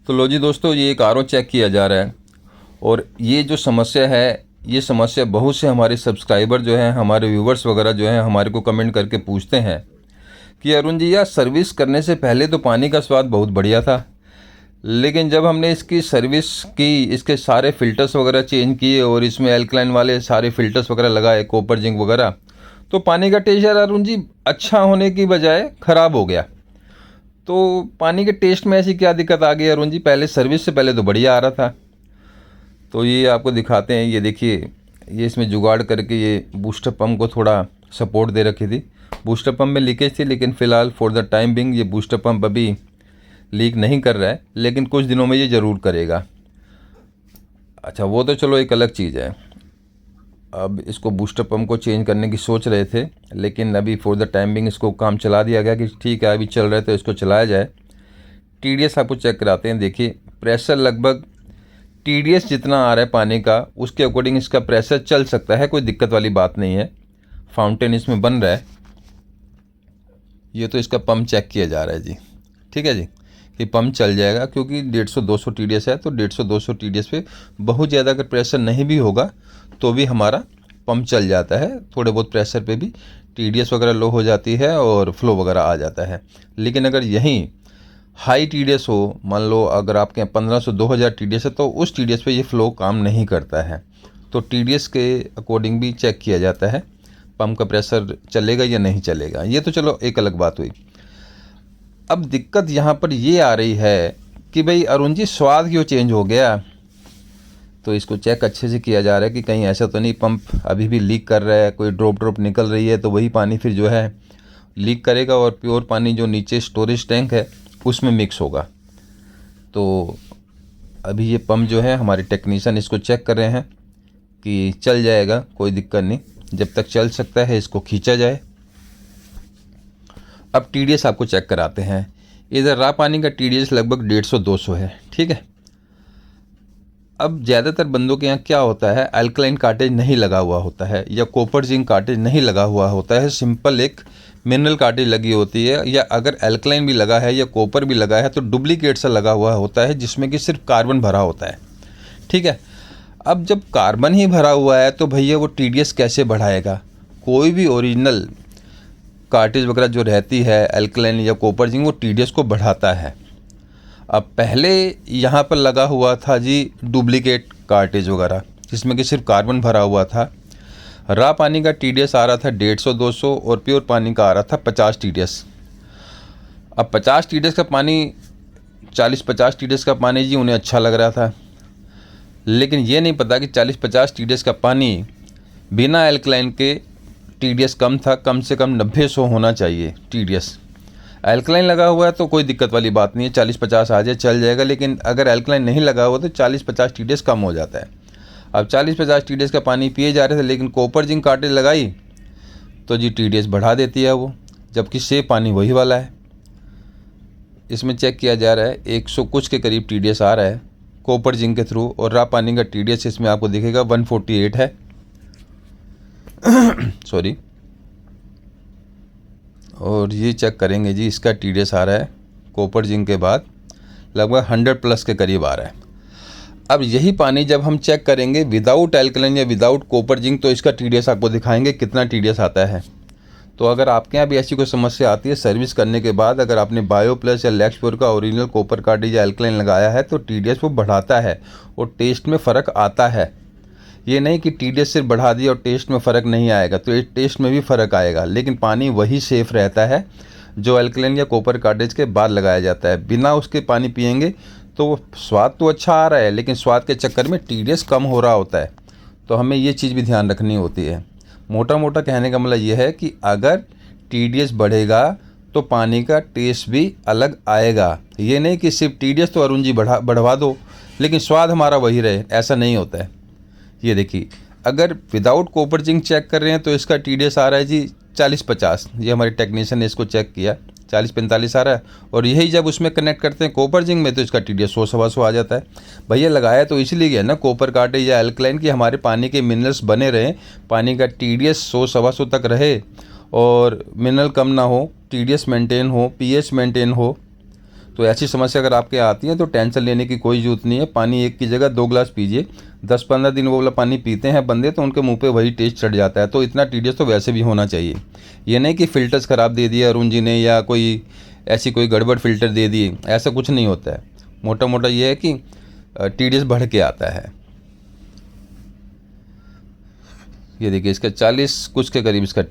तो लो जी दोस्तों, ये एक आरओ चेक किया जा रहा है और ये जो समस्या है, ये समस्या बहुत से हमारे सब्सक्राइबर जो हैं, हमारे व्यूवर्स वगैरह जो हैं, हमारे को कमेंट करके पूछते हैं कि अरुण जी यार, सर्विस करने से पहले तो पानी का स्वाद बहुत बढ़िया था, लेकिन जब हमने इसकी सर्विस की, इसके सारे फ़िल्टर्स वगैरह चेंज किए और इसमें एल्कलाइन वाले सारे फ़िल्टर्स वगैरह लगाए, कॉपर जिंक वगैरह, तो पानी का टेस्ट यार अरुण जी अच्छा होने की बजाय ख़राब हो गया। तो पानी के टेस्ट में ऐसी क्या दिक्कत आ गई अरुण जी? पहले सर्विस से पहले तो बढ़िया आ रहा था। तो ये आपको दिखाते हैं, ये देखिए, ये इसमें जुगाड़ करके ये बूस्टर पम्प को थोड़ा सपोर्ट दे रखी थी। बूस्टर पम्प में लीकेज थी, लेकिन फ़िलहाल फॉर द टाइम बिंग ये बूस्टर पम्प अभी लीक नहीं कर रहा है, लेकिन कुछ दिनों में ये ज़रूर करेगा। अच्छा, वो तो चलो एक अलग चीज़ है। अब इसको बूस्टर पम्प को चेंज करने की सोच रहे थे, लेकिन अभी फॉर द टाइम बिंग इसको काम चला दिया गया कि ठीक है, अभी चल रहा है तो इसको चलाया जाए। टीडीएस आपको चेक कराते हैं। देखिए, प्रेशर लगभग टीडीएस जितना आ रहा है पानी का, उसके अकॉर्डिंग इसका प्रेशर चल सकता है, कोई दिक्कत वाली बात नहीं है। फाउंटेन इसमें बन रहा है। ये तो इसका पंप चेक किया जा रहा है जी, ठीक है जी, कि पंप चल जाएगा, क्योंकि 150-200 टीडीएस है, तो 150-200 टीडीएस पे बहुत ज़्यादा अगर प्रेशर नहीं भी होगा तो भी हमारा पंप चल जाता है। थोड़े बहुत प्रेशर पे भी टीडीएस वगैरह लो हो जाती है और फ्लो वगैरह आ जाता है। लेकिन अगर यहीं हाई टीडीएस हो, मान लो अगर आपके यहाँ 1500-2000 टीडीएस है, तो उस टीडीएस पे ये फ़्लो काम नहीं करता है। तो टीडीएस के अकॉर्डिंग भी चेक किया जाता है पंप का प्रेशर चलेगा या नहीं चलेगा। ये तो चलो एक अलग बात हुई। अब दिक्कत यहाँ पर ये आ रही है कि भाई अरुण जी, स्वाद क्यों चेंज हो गया? तो इसको चेक अच्छे से किया जा रहा है कि कहीं ऐसा तो नहीं पंप अभी भी लीक कर रहा है, कोई ड्रॉप निकल रही है, तो वही पानी फिर जो है लीक करेगा और प्योर पानी जो नीचे स्टोरेज टैंक है उसमें मिक्स होगा। तो अभी ये पंप जो है, हमारे टेक्नीशियन इसको चेक कर रहे हैं कि चल जाएगा, कोई दिक्कत नहीं, जब तक चल सकता है इसको खींचा जाए। अब टीडीएस आपको चेक कराते हैं। इधर रा पानी का टीडीएस लगभग 150-200 है, ठीक है। अब ज़्यादातर बंदों के यहाँ क्या होता है, अल्कलाइन कार्टेज नहीं लगा हुआ होता है या कॉपर जिंक कार्टेज नहीं लगा हुआ होता है, सिंपल एक मिनरल कार्टेज लगी होती है, या अगर अल्कलाइन भी लगा है या कॉपर भी लगा है तो डुप्लीकेट सा लगा हुआ होता है, जिसमें कि सिर्फ कार्बन भरा होता है, ठीक है। अब जब कार्बन ही भरा हुआ है तो भैया वो टीडीएस कैसे बढ़ाएगा? कोई भी ओरिजिनल कार्टेज वगैरह जो रहती है अल्कलाइन या कॉपर जिंक, वो टीडीएस को बढ़ाता है। अब पहले यहाँ पर लगा हुआ था जी डुप्लीकेट कार्टेज वगैरह, जिसमें कि सिर्फ कार्बन भरा हुआ था। रा पानी का टीडीएस आ रहा था 150-200 और प्योर पानी का आ रहा था 50 टीडीएस। अब 50 टीडीएस का पानी, 40-50 टीडीएस का पानी जी उन्हें अच्छा लग रहा था, लेकिन ये नहीं पता कि 40-50 टीडीएस का पानी बिना एल्कलाइन के टीडीएस कम था, कम से कम 90-100 होना चाहिए टीडीएस। एल्कलाइन लगा हुआ है तो कोई दिक्कत वाली बात नहीं है, 40-50 आ जाए चल जाएगा, लेकिन अगर एल्कलाइन नहीं लगा हुआ तो 40-50 टीडीएस कम हो जाता है। अब 40-50 टीडीएस का पानी पिए जा रहे थे, लेकिन कॉपर जिंक कार्टेज लगाई तो जी टीडीएस बढ़ा देती है वो, जबकि सेम पानी वही वाला है। इसमें चेक किया जा रहा है 100 कुछ के करीब टीडीएस आ रहा है कॉपर जिंक के थ्रू, और रा पानी का टीडीएस इसमें आपको दिखेगा 148 है। सॉरी। और ये चेक करेंगे जी, इसका टीडीएस आ रहा है कॉपर जिंक के बाद लगभग 100+ के करीब आ रहा है। अब यही पानी जब हम चेक करेंगे विदाउट एल्कलाइन या विदाउट कॉपर जिंक, तो इसका टीडीएस आपको दिखाएंगे कितना टीडीएस आता है। तो अगर आपके यहाँ भी ऐसी कोई समस्या आती है सर्विस करने के बाद, अगर आपने बायो प्लस या लैक्सप्योर का ओरिजिनल कॉपर कार्टेज या एल्कलाइन लगाया है, तो टीडीएस वो बढ़ाता है और टेस्ट में फ़र्क आता है। ये नहीं कि टीडीएस सिर्फ बढ़ा दिया और टेस्ट में फ़र्क नहीं आएगा, तो टेस्ट में भी फ़र्क आएगा, लेकिन पानी वही सेफ़ रहता है जो एल्कलाइन या कॉपर कार्टेज के बाद लगाया जाता है। बिना उसके पानी पिएंगे तो स्वाद तो अच्छा आ रहा है, लेकिन स्वाद के चक्कर में टीडीएस कम हो रहा होता है। तो हमें ये चीज़ भी ध्यान रखनी होती है। मोटा मोटा कहने का मतलब ये है कि अगर टीडीएस बढ़ेगा तो पानी का टेस्ट भी अलग आएगा। ये नहीं कि सिर्फ टीडीएस तो अरुण जी बढ़वा दो लेकिन स्वाद हमारा वही रहे, ऐसा नहीं होता है। ये देखिए, अगर विदाउट कॉपर जिंक चेक कर रहे हैं तो इसका टीडीएस आ रहा है जी 40-50। ये हमारे टेक्नीशियन ने इसको चेक किया, 40-45 आ रहा है। और यही जब उसमें कनेक्ट करते हैं कॉपर जिंक में तो इसका टीडीएस 100-125 आ जाता है। भैया लगाया तो इसलिए गया ना कॉपर कार्टेज या एल्कलाइन कि हमारे पानी के मिनरल्स बने रहें, पानी का टीडीएस 100-125 तक रहे और मिनरल कम ना हो, टीडीएस मेंटेन हो, पीएच मेंटेन हो। तो ऐसी समस्या अगर आपके यहाँ आती है तो टेंशन लेने की कोई ज़रूरत नहीं है। पानी एक की जगह 2 ग्लास पीजिए। 10-15 दिन वो वाला पानी पीते हैं बंदे तो उनके मुंह पे वही टेस्ट चढ़ जाता है। तो इतना टीडियस तो वैसे भी होना चाहिए। ये नहीं कि फ़िल्टर्स ख़राब दे दिए अरुण जी ने या कोई ऐसी कोई गड़बड़ फ़िल्टर दे दिए, ऐसा कुछ नहीं होता है। मोटा मोटा ये है कि टीडीएस बढ़ के आता है। ये देखिए इसका 40 कुछ के करीब इसका